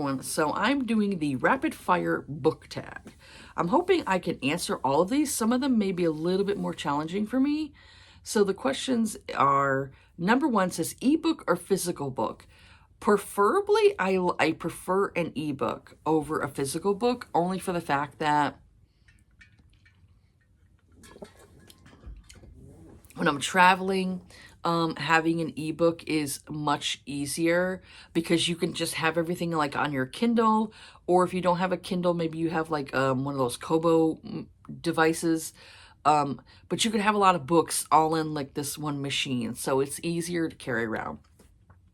everyone. So I'm doing the rapid fire book tag. I'm hoping I can answer all of these. Some of them may be a little bit more challenging for me. So the questions are, number one says ebook or physical book. Preferably, I prefer an ebook over a physical book, only for the fact that when I'm traveling, having an ebook is much easier because you can just have everything like on your Kindle, or if you don't have a Kindle, maybe you have like one of those Kobo devices. But you can have a lot of books all in like this one machine, so it's easier to carry around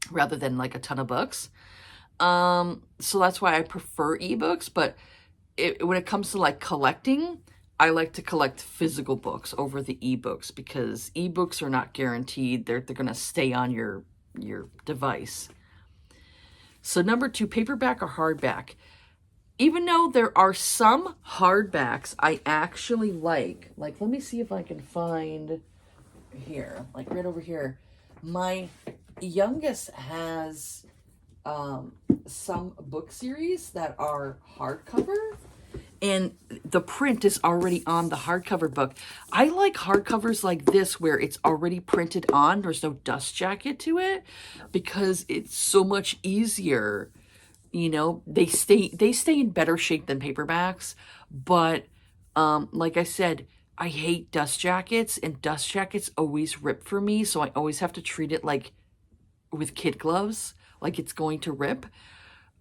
rather than like a ton of books. So that's why I prefer ebooks, but when it comes to like collecting, I like to collect physical books over the ebooks because ebooks are not guaranteed. They're going to stay on your device. So number two, paperback or hardback. Even though there are some hardbacks I actually like let me see if I can find here, like right over here. My youngest has some book series that are hardcover, and the print is already on the hardcover book. I like hardcovers like this where it's already printed on. There's no dust jacket to it because it's so much easier. You know, they stay in better shape than paperbacks, but like I said, I hate dust jackets, and dust jackets always rip for me, so I always have to treat it like with kid gloves, like it's going to rip.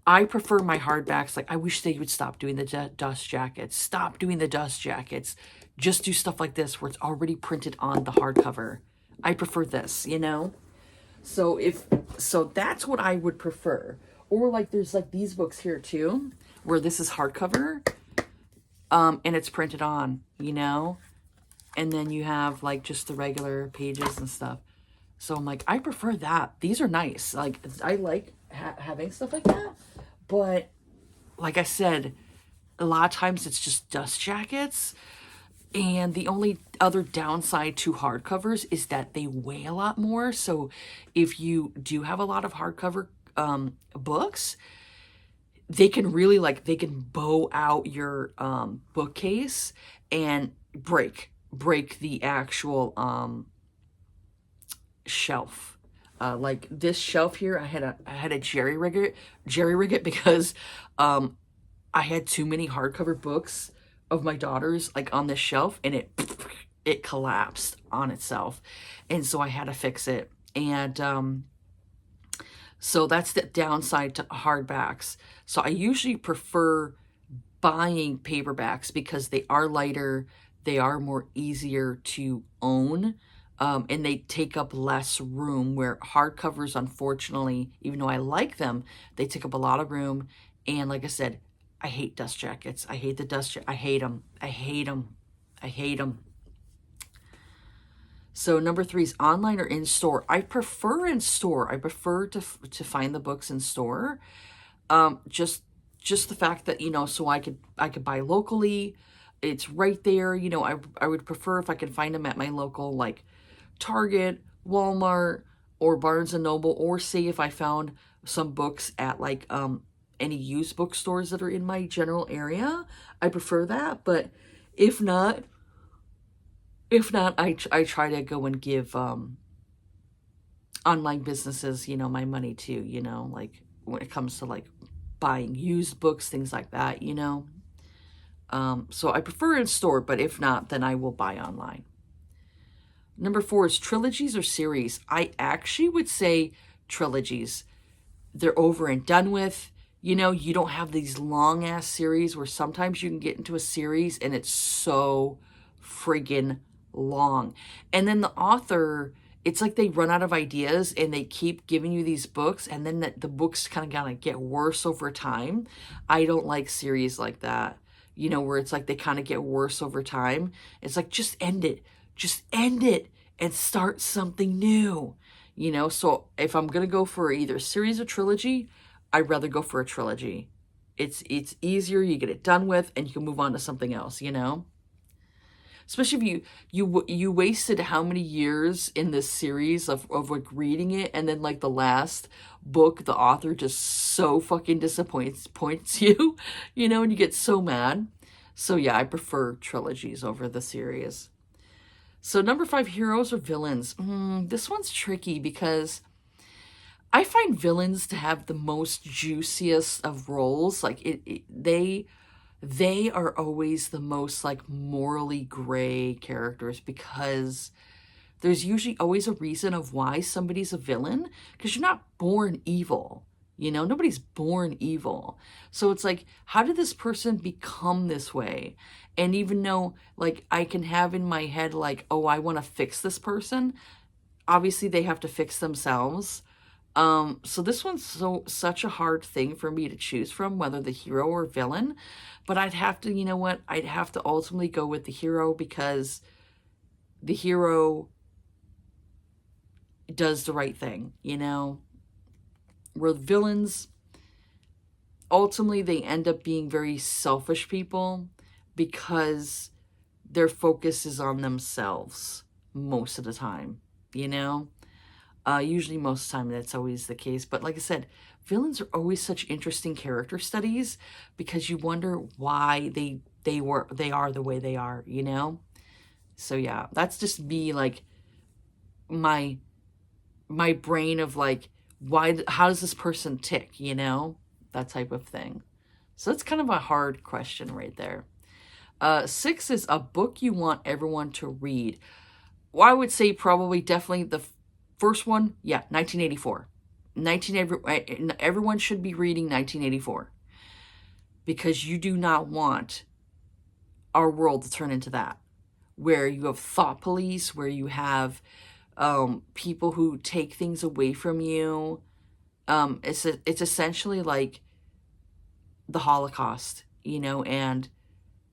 I prefer my hardbacks. Like, I wish they would stop doing the dust jackets. Stop doing the dust jackets. Just do stuff like this where it's already printed on the hardcover. I prefer this, you know? So that's what I would prefer. Or like there's like these books here too, where this is hardcover, and it's printed on, you know? And then you have like just the regular pages and stuff. So I'm like, I prefer that. These are nice. Like, I like having stuff like that. But like I said, a lot of times it's just dust jackets. And the only other downside to hardcovers is that they weigh a lot more. So if you do have a lot of hardcover books, they can really they can bow out your bookcase and break the actual shelf. Like this shelf here, I had a jerry rig it because I had too many hardcover books of my daughter's like on this shelf, and it collapsed on itself, and so I had to fix it. And so that's the downside to hardbacks. So I usually prefer buying paperbacks because they are lighter, they are more easier to own, and they take up less room, where hardcovers, unfortunately, even though I like them, they take up a lot of room. And like I said, I hate dust jackets. I hate the dust I hate them. I hate them. I hate them. So number three is online or in store. I prefer in store. I prefer to find the books in store. Just the fact that, you know, so I could buy locally. It's right there. You know, I would prefer if I could find them at my local, like Target, Walmart, or Barnes and Noble, or say if I found some books at like any used bookstores that are in my general area. I prefer that. But if not, I try to go and give online businesses, you know, my money too, you know, like when it comes to like buying used books, things like that, you know. So I prefer in store, but if not, then I will buy online. Number four is trilogies or series. I actually would say trilogies. They're over and done with. You know, you don't have these long ass series where sometimes you can get into a series and it's so friggin' long. And then the author, it's like they run out of ideas and they keep giving you these books, and then the books kind of get worse over time. I don't like series like that, you know, where it's like they kind of get worse over time. It's like, just end it. Just end it and start something new, you know? So if I'm going to go for either series or trilogy, I'd rather go for a trilogy. It's easier, you get it done with, and you can move on to something else, you know? especially if you wasted how many years in this series of like reading it, and then like the last book the author just so fucking points you, you know, and you get so mad. So yeah, I prefer trilogies over the series. So number 5, heroes or villains. This one's tricky because I find villains to have the most juiciest of roles. Like they are always the most like morally gray characters, because there's usually always a reason of why somebody's a villain, because you're not born evil. You know, nobody's born evil. So it's like, how did this person become this way? And even though, like, I can have in my head, like, oh, I want to fix this person, obviously they have to fix themselves. So this one's such a hard thing for me to choose from, whether the hero or villain. But I'd have to, you know what? I'd have to ultimately go with the hero, because the hero does the right thing, you know? Where villains, ultimately, they end up being very selfish people, because their focus is on themselves most of the time, you know? Usually most of the time that's always the case. But like I said, villains are always such interesting character studies, because you wonder why they are the way they are, you know? So yeah, that's just me, like, my brain of like, how does this person tick, you know? That type of thing. So that's kind of a hard question right there. 6 is a book you want everyone to read. Well, I would say probably definitely the first one, yeah, 1984. Everyone should be reading 1984, because you do not want our world to turn into that, where you have thought police, where you have people who take things away from you. It's essentially like the Holocaust, you know, and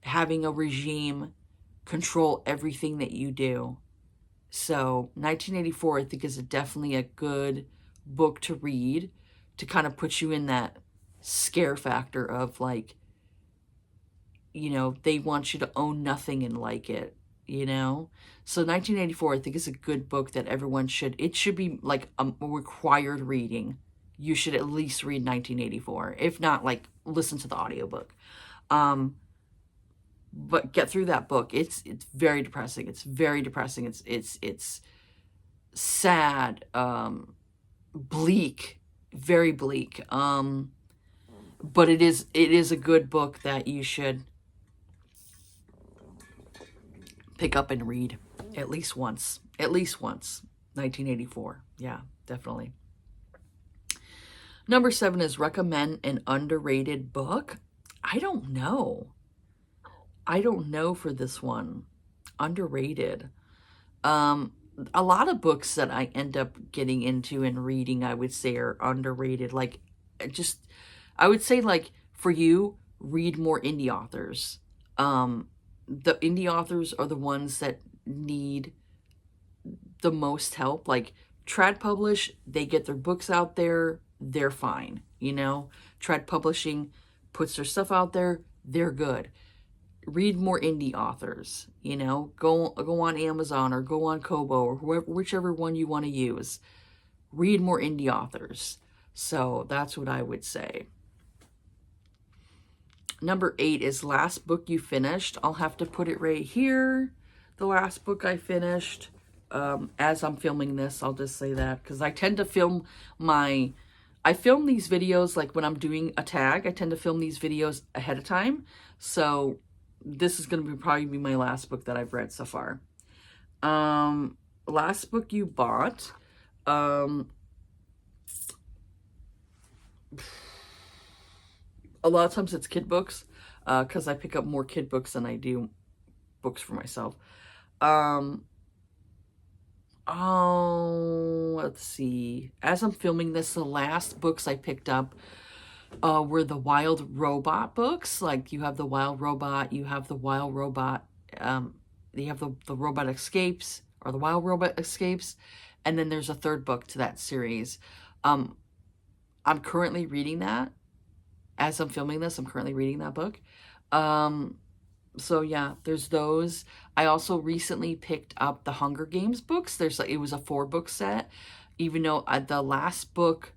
having a regime control everything that you do. So 1984, I think, is definitely a good book to read, to kind of put you in that scare factor of like, you know, they want you to own nothing and like it, you know? So 1984, I think, is a good book that everyone it should be like a required reading. You should at least read 1984. If not, like, listen to the audiobook. But get through that book. It's very depressing. It's very depressing. It's sad, bleak, very bleak. But it is a good book that you should pick up and read at least once. At least once. 1984. Yeah, definitely. Number 7 is recommend an underrated book. I don't know. I don't know for this one. Underrated. A lot of books that I end up getting into and reading, I would say, are underrated. Like, I would say, like, for you, read more indie authors. The indie authors are the ones that need the most help. Like, Trad Publish, they get their books out there, they're fine, you know? Trad Publishing puts their stuff out there, they're good. Read more indie authors, you know? Go on Amazon or go on Kobo or whichever one you want to use. Read more indie authors. So that's what I would say. Number 8 is last book you finished. I'll have to put it right here. The last book I finished. As I'm filming this, I'll just say that, because I tend to film I film these videos like when I'm doing a tag. I tend to film these videos ahead of time. So this is going to probably be my last book that I've read so far. Last book you bought. A lot of times it's kid books, because I pick up more kid books than I do books for myself. Oh, let's see. As I'm filming this, the last books I picked up were the Wild Robot books. Like, you have the Wild Robot, you have the Wild Robot, you have the Robot Escapes, or the Wild Robot Escapes, and then there's a third book to that series. I'm currently reading that. As I'm filming this, I'm currently reading that book. So yeah, there's those. I also recently picked up the Hunger Games books. There's like, it was a 4-book set, even though the last book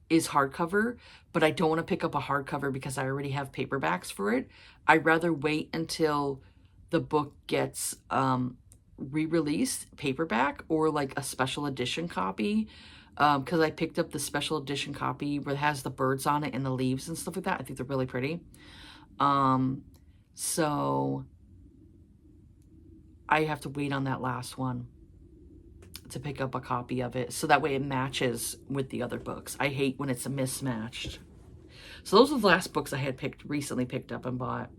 is hardcover, but I don't want to pick up a hardcover because I already have paperbacks for it. I'd rather wait until the book gets re-released paperback or like a special edition copy, because I picked up the special edition copy where it has the birds on it and the leaves and stuff like that. I think they're really pretty. So I have to wait on that last one to pick up a copy of it, so that way it matches with the other books. I hate when it's mismatched. So those are the last books I had recently picked up and bought.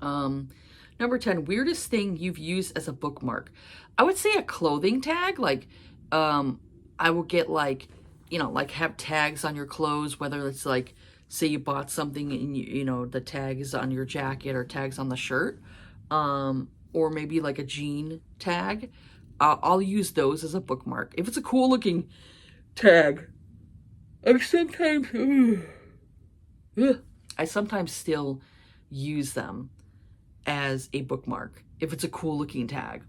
Number 10, weirdest thing you've used as a bookmark. I would say a clothing tag. Like, I will get like, like have tags on your clothes, whether it's like, say you bought something and the tag is on your jacket or tags on the shirt, or maybe like a jean tag. I'll use those as a bookmark. If it's a cool looking tag, I sometimes still use them as a bookmark if it's a cool looking tag,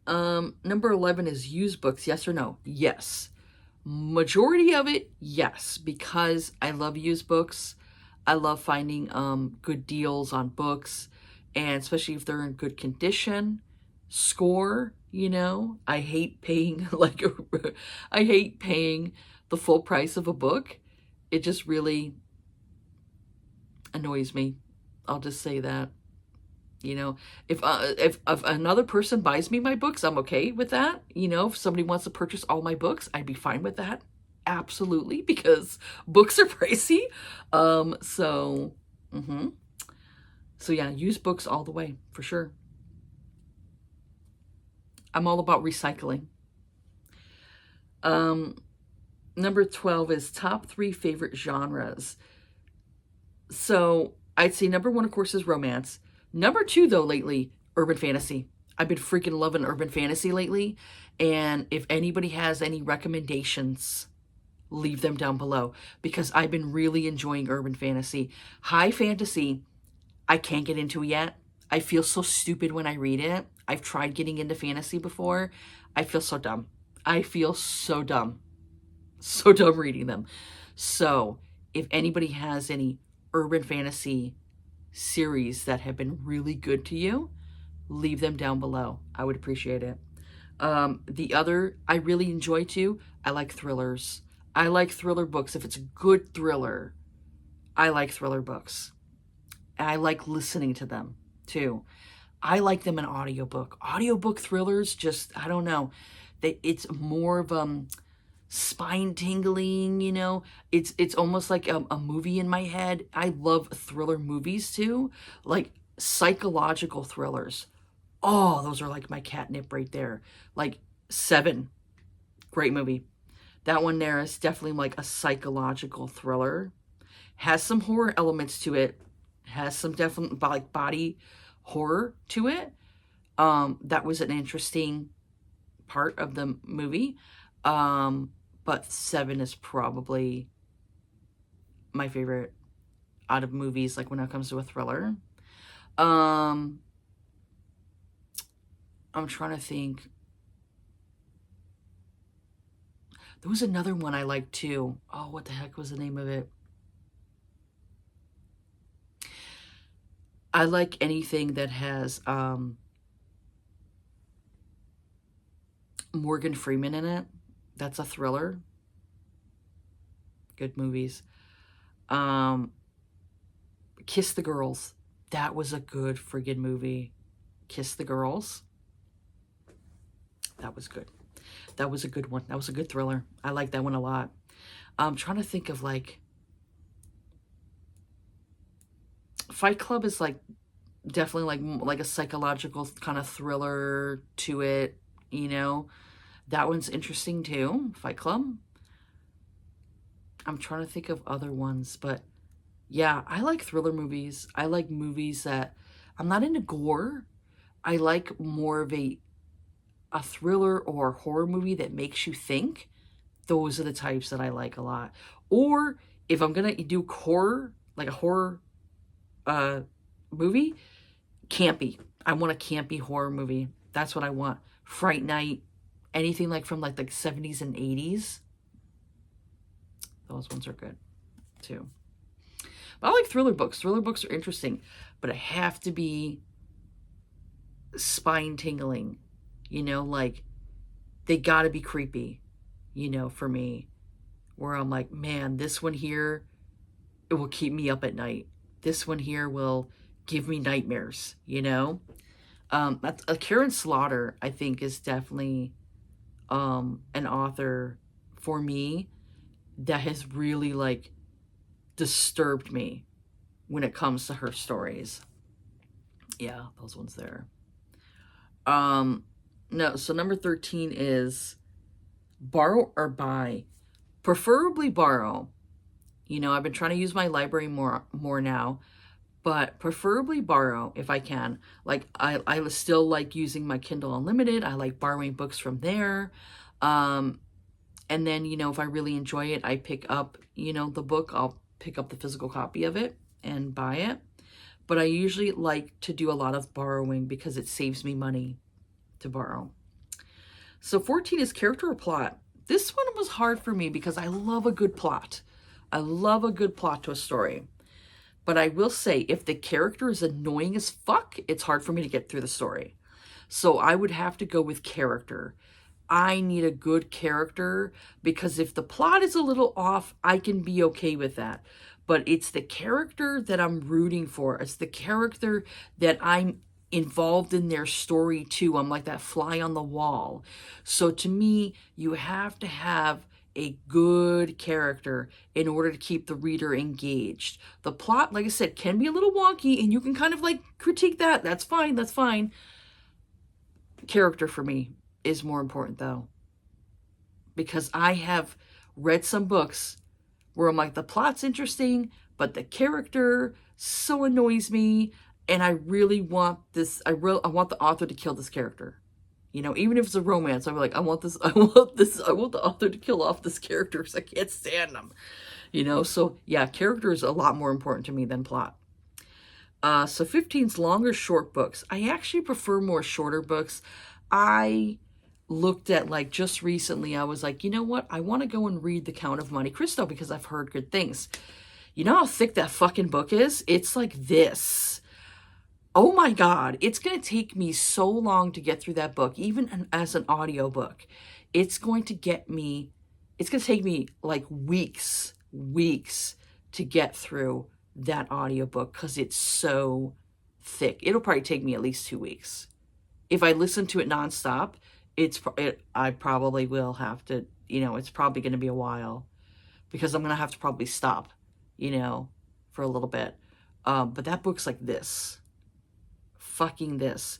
Number 11 is used books. Yes or no? Yes. Majority of it, yes, because I love used books. I love finding good deals on books, and especially if they're in good condition. Score, I hate paying I hate paying the full price of a book. It just really annoys me. I'll just say that. If another person buys me my books, I'm okay with that. If somebody wants to purchase all my books, I'd be fine with that. Absolutely, because books are pricey. So yeah, use books all the way, for sure. I'm all about recycling. Number 12 is top 3 favorite genres. So I'd say number 1, of course, is romance. Number 2, though, lately, urban fantasy. I've been freaking loving urban fantasy lately. And if anybody has any recommendations, leave them down below, because I've been really enjoying urban fantasy. High fantasy, I can't get into yet. I feel so stupid when I read it. I've tried getting into fantasy before. I feel so dumb. I feel so dumb. So dumb reading them. So if anybody has any urban fantasy series that have been really good to you, leave them down below. I would appreciate it. The other I really enjoy too, I like thrillers. I like thriller books. If it's a good thriller, I like thriller books. And I like listening to them too. I like them in audiobook. Audiobook thrillers, just, I don't know. It's more of spine tingling, It's almost like a movie in my head. I love thriller movies too, like psychological thrillers. Oh, those are like my catnip right there. Like Seven, great movie. That one there is definitely like a psychological thriller. Has some horror elements to it. Has some definite like body horror to it. That was an interesting part of the movie. But Seven is probably my favorite out of movies, like when it comes to a thriller. I'm trying to think. There was another one I liked too. Oh, what the heck was the name of it? I like anything that has Morgan Freeman in it. That's a thriller. Good movies. Kiss the Girls. That was a good friggin' movie. Kiss the Girls. That was good. That was a good one. That was a good thriller. I like that one a lot. I'm trying to think of like... Fight Club is like definitely like a psychological kind of thriller to it, That one's interesting too, Fight Club. I'm trying to think of other ones, but yeah, I like thriller movies. I like movies that... I'm not into gore. I like more of a thriller or horror movie that makes you think. Those are the types that I like a lot. Or if I'm going to do horror, like a horror movie, campy. I want a campy horror movie. That's what I want. Fright Night, anything like from like the 70s and 80s. Those ones are good too. But I like thriller books. Thriller books are interesting, but it have to be spine tingling. You know, like they gotta be creepy, you know, for me. Where I'm like, man, this one here, it will keep me up at night. This one here will give me nightmares, you know? Karen Slaughter, I think, is definitely an author for me that has really, like, disturbed me when it comes to her stories. Yeah, those ones there. No, so number 13 is borrow or buy. Preferably borrow. You know, I've been trying to use my library more now, but preferably borrow if I can. Like I still like using my Kindle Unlimited. I like borrowing books from there. And then, you know, if I really enjoy it, I pick up, you know, the book. I'll pick up the physical copy of it and buy it. But I usually like to do a lot of borrowing because it saves me money to borrow. So 14 is character or plot. This one was hard for me because I love a good plot. I love a good plot to a story. But I will say, if the character is annoying as fuck, it's hard for me to get through the story. So I would have to go with character. I need a good character because if the plot is a little off, I can be okay with that. But it's the character that I'm rooting for. It's the character that I'm involved in their story too. I'm like that fly on the wall. So to me, you have to have a good character in order to keep the reader engaged. The plot, like I said, can be a little wonky and you can kind of like critique that. That's fine. That's fine. Character for me is more important though, because I have read some books where I'm like, the plot's interesting, but the character so annoys me, and I really want this. I want the author to kill this character. You know, even if it's a romance, I'm like, I want this. I want the author to kill off this character because I can't stand them. You know, so yeah, character is a lot more important to me than plot. So 15's longer short books. I actually prefer more shorter books. I looked at, like, just recently, I was like, you know what? I want to go and read The Count of Monte Cristo because I've heard good things. You know how thick that fucking book is? It's like this. Oh my God. It's going to take me so long to get through that book, even as an audiobook. It's going to take me like weeks to get through that audiobook because it's so thick. It'll probably take me at least 2 weeks. If I listen to it nonstop, I probably will have to, you know, it's probably going to be a while because I'm going to have to probably stop, you know, for a little bit. But that book's like this. Fucking this.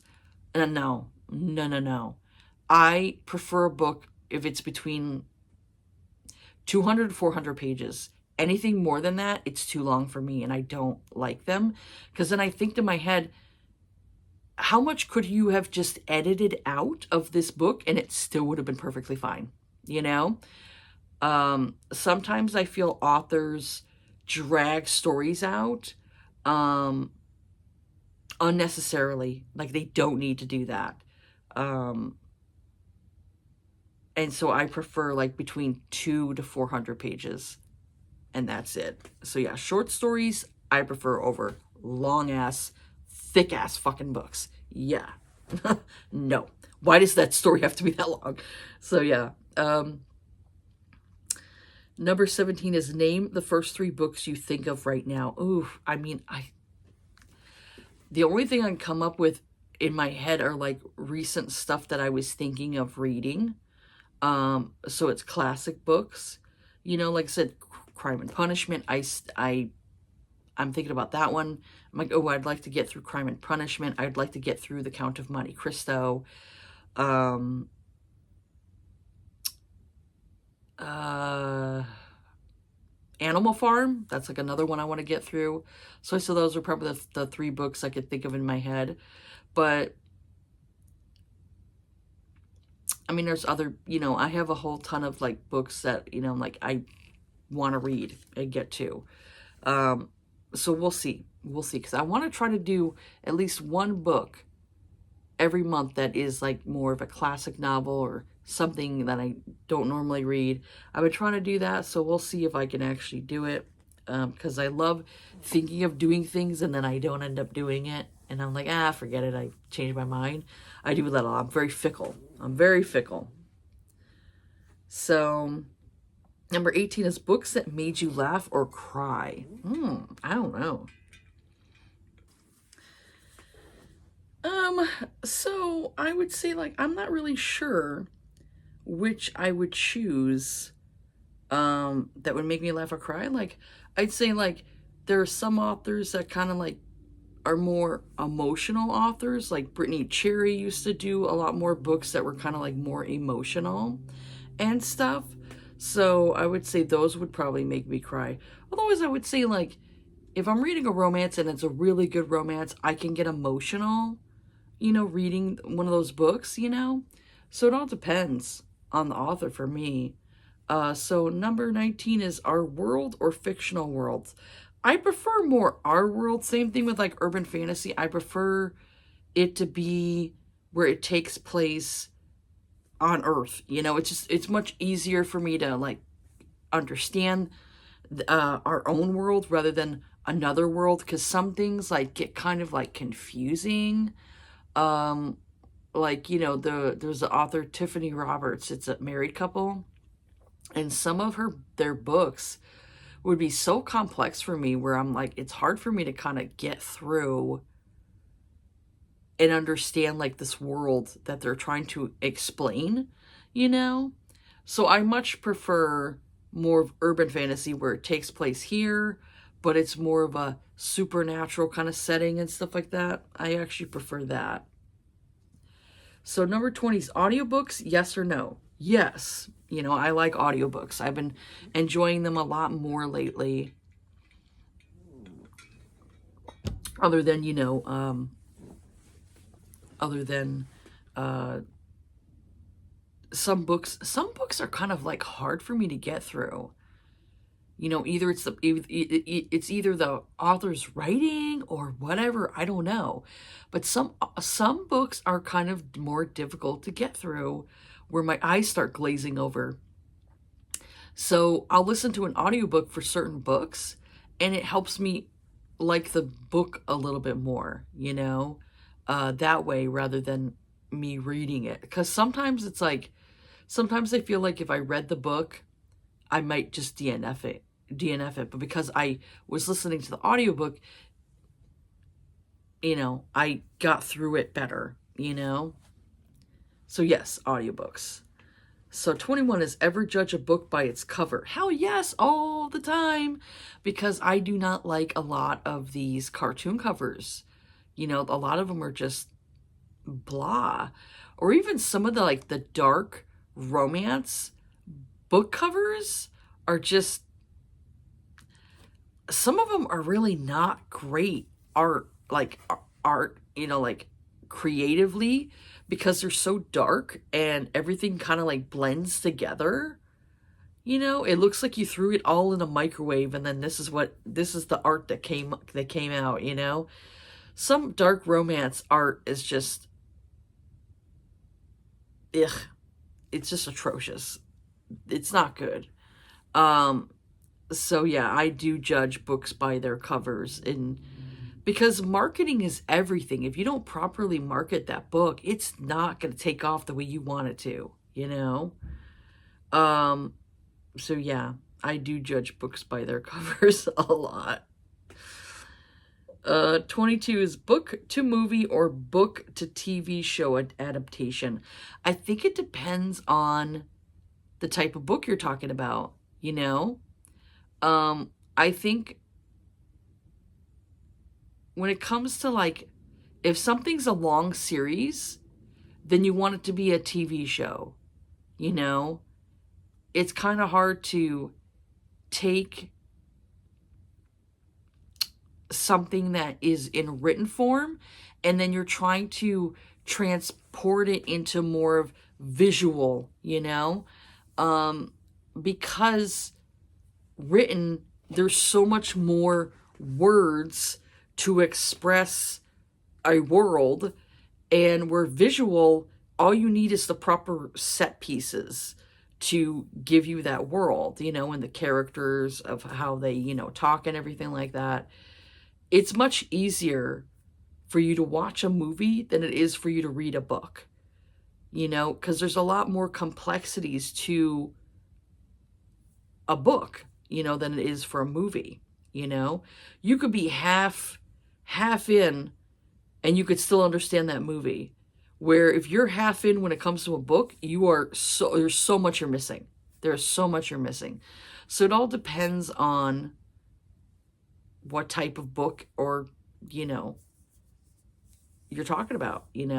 And no. I prefer a book if it's between 200 to 400 pages. Anything more than that, it's too long for me and I don't like them. Because then I think to my head, how much could you have just edited out of this book and it still would have been perfectly fine, you know? Sometimes I feel authors drag stories out unnecessarily. Like, they don't need to do that. And so I prefer like between 200 to 400 pages, and that's it. So yeah, short stories I prefer over long-ass, thick-ass fucking books. Yeah. No. Why does that story have to be that long? So yeah. Number 17 is name the first 3 books you think of right now. Ooh, I mean, the only thing I can come up with in my head are like recent stuff that I was thinking of reading. So it's classic books. You know, like I said, Crime and Punishment. I'm thinking about that one. I'm like, oh, I'd like to get through Crime and Punishment. I'd like to get through The Count of Monte Cristo. Animal Farm. That's like another one I want to get through. So those are probably the 3 books I could think of in my head. But I mean, there's other, you know, I have a whole ton of like books that, you know, like I want to read and get to. So we'll see. We'll see. Because I want to try to do at least one book every month that is like more of a classic novel or something that I don't normally read. I've been trying to do that, so we'll see if I can actually do it. Because I love thinking of doing things and then I don't end up doing it. And I'm like, forget it. I changed my mind. I do that a lot. I'm very fickle. I'm very fickle. So, number 18 is books that made you laugh or cry. I don't know. So I would say, like, I'm not really sure which I would choose that would make me laugh or cry. Like, I'd say, like, there are some authors that kind of, like, are more emotional authors. Like, Brittany Cherry used to do a lot more books that were kind of, like, more emotional and stuff. So I would say those would probably make me cry. Otherwise, I would say, like, if I'm reading a romance and it's a really good romance, I can get emotional, reading one of those books, So it all depends on the author for me. So number 19 is our world or fictional worlds. I prefer more our world. Same thing with like urban fantasy. I prefer it to be where it takes place on Earth. It's much easier for me to like understand our own world rather than another world, because some things like get kind of like confusing. Like, there's the author Tiffany Roberts. It's a married couple, and some of their books would be so complex for me where I'm like, it's hard for me to kind of get through and understand like this world that they're trying to explain, So I much prefer more of urban fantasy where it takes place here, but it's more of a supernatural kind of setting and stuff like that. I actually prefer that. So number 20 is audiobooks, yes or no? Yes. I like audiobooks. I've been enjoying them a lot more lately. Other than, some books are kind of like hard for me to get through. Either it's either the author's writing or whatever, I don't know. But some books are kind of more difficult to get through where my eyes start glazing over. So I'll listen to an audiobook for certain books and it helps me like the book a little bit more, that way rather than me reading it. Because sometimes I feel like if I read the book, I might just DNF it. But because I was listening to the audiobook, I got through it better, So yes, audiobooks. So 21 is ever judge a book by its cover. Hell yes, all the time. Because I do not like a lot of these cartoon covers. A lot of them are just blah. Or even some of the dark romance book covers are just, some of them are really not great art, like creatively, because they're so dark and everything kind of like blends together. It looks like you threw it all in a microwave and then this is the art that came out. Some dark romance art is just, it's just atrocious. It's not good. So yeah, I do judge books by their covers, and because marketing is everything. If you don't properly market that book, it's not going to take off the way you want it to, So yeah, I do judge books by their covers a lot. 22 is book to movie or book to TV show adaptation. I think it depends on the type of book you're talking about, I think when it comes to like, if something's a long series, then you want it to be a TV show, It's kind of hard to take something that is in written form and then you're trying to transport it into more of visual, because written, there's so much more words to express a world, and where visual, all you need is the proper set pieces to give you that world, and the characters of how they, talk and everything like that. It's much easier for you to watch a movie than it is for you to read a book, because there's a lot more complexities to a book, than it is for a movie. You could be half in and you could still understand that movie. Where if you're half in when it comes to a book, there's so much you're missing. There's so much you're missing. So it all depends on what type of book or, you're talking about, it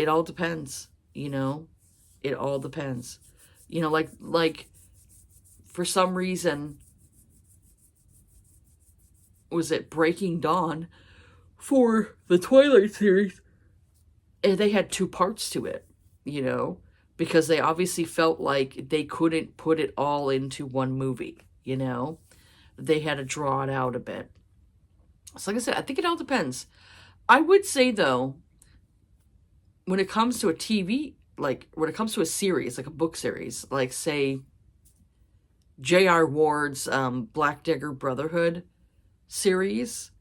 all depends, it all depends. Like for some reason, was it Breaking Dawn for the Twilight series? And they had 2 parts to it, because they obviously felt like they couldn't put it all into one movie, They had to draw it out a bit. So like I said, I think it all depends. I would say, though, when it comes to a TV, like when it comes to a series, like a book series, like say J.R. Ward's Black Dagger Brotherhood series,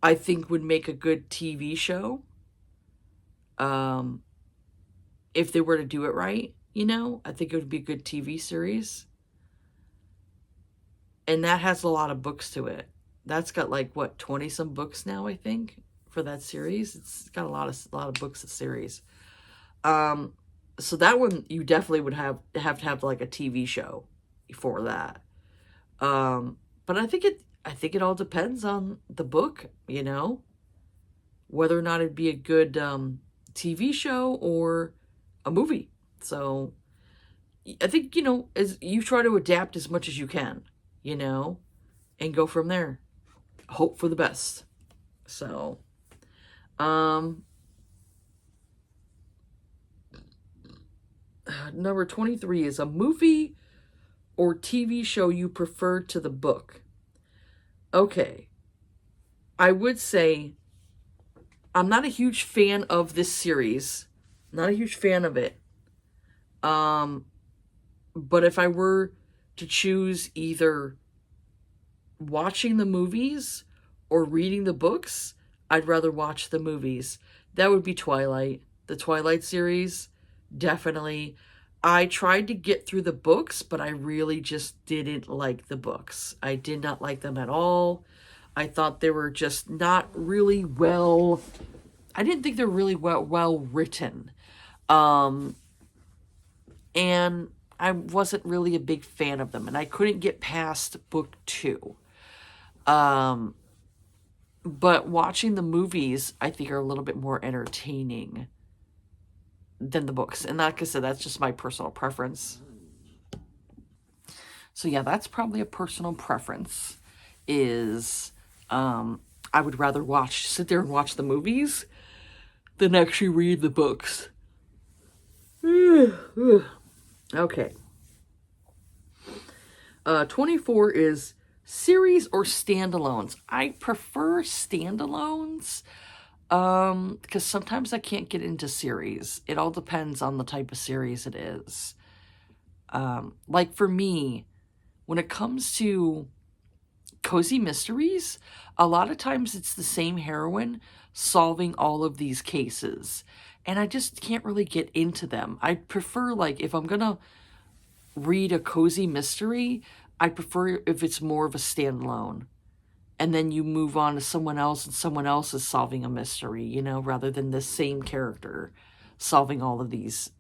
I think would make a good TV show. If they were to do it right, I think it would be a good TV series. And that has a lot of books to it. That's got 20 some books now, I think, for that series. It's got a lot of books, the series. So that one you definitely would have to have a TV show for that. But I think it all depends on the book, whether or not it'd be a good TV show or a movie. So I think, as you try to adapt as much as you can, and go from there. Hope for the best. So, number 23 is a movie or TV show you prefer to the book. Okay. I would say I'm not a huge fan of this series. Not a huge fan of it. But if I were to choose either watching the movies or reading the books, I'd rather watch the movies. That would be Twilight. The Twilight series, definitely. I tried to get through the books, but I really just didn't like the books. I did not like them at all. I thought they were just not really well... I didn't think they were really well written. And I wasn't really a big fan of them. And I couldn't get past book 2. But watching the movies, I think, are a little bit more entertaining than the books. And like I said, that's just my personal preference. So yeah, that's probably a personal preference, is I would rather sit there and watch the movies than actually read the books. Okay. 24 is series or standalones. I prefer standalones because sometimes I can't get into series. It all depends on the type of series it is. Like for me, when it comes to cozy mysteries, a lot of times it's the same heroine solving all of these cases. And I just can't really get into them. I prefer, if I'm going to read a cozy mystery, I prefer if it's more of a standalone. And then you move on to someone else and someone else is solving a mystery, rather than the same character solving all of these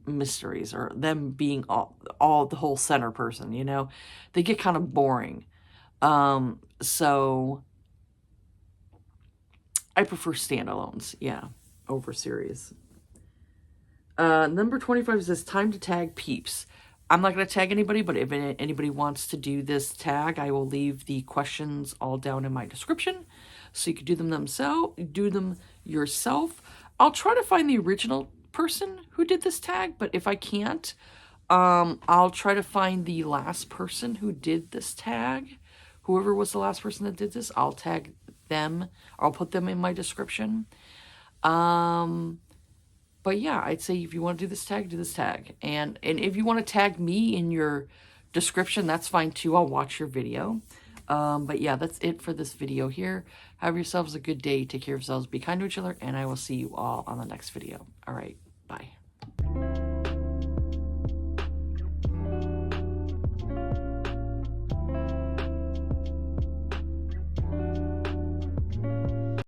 mysteries, or them being all the whole center person, They get kind of boring. So I prefer standalones, over series. Number 25 says time to tag peeps. I'm not going to tag anybody, but if anybody wants to do this tag, I will leave the questions all down in my description, so you can do them yourself. I'll try to find the original person who did this tag, but if I can't, I'll try to find the last person who did this tag, whoever was the last person that did this, I'll tag them. I'll put them in my description. But yeah, I'd say if you want to do this tag, do this tag. And if you want to tag me in your description, that's fine too. I'll watch your video. But yeah, that's it for this video here. Have yourselves a good day. Take care of yourselves. Be kind to each other. And I will see you all on the next video. All right. Bye.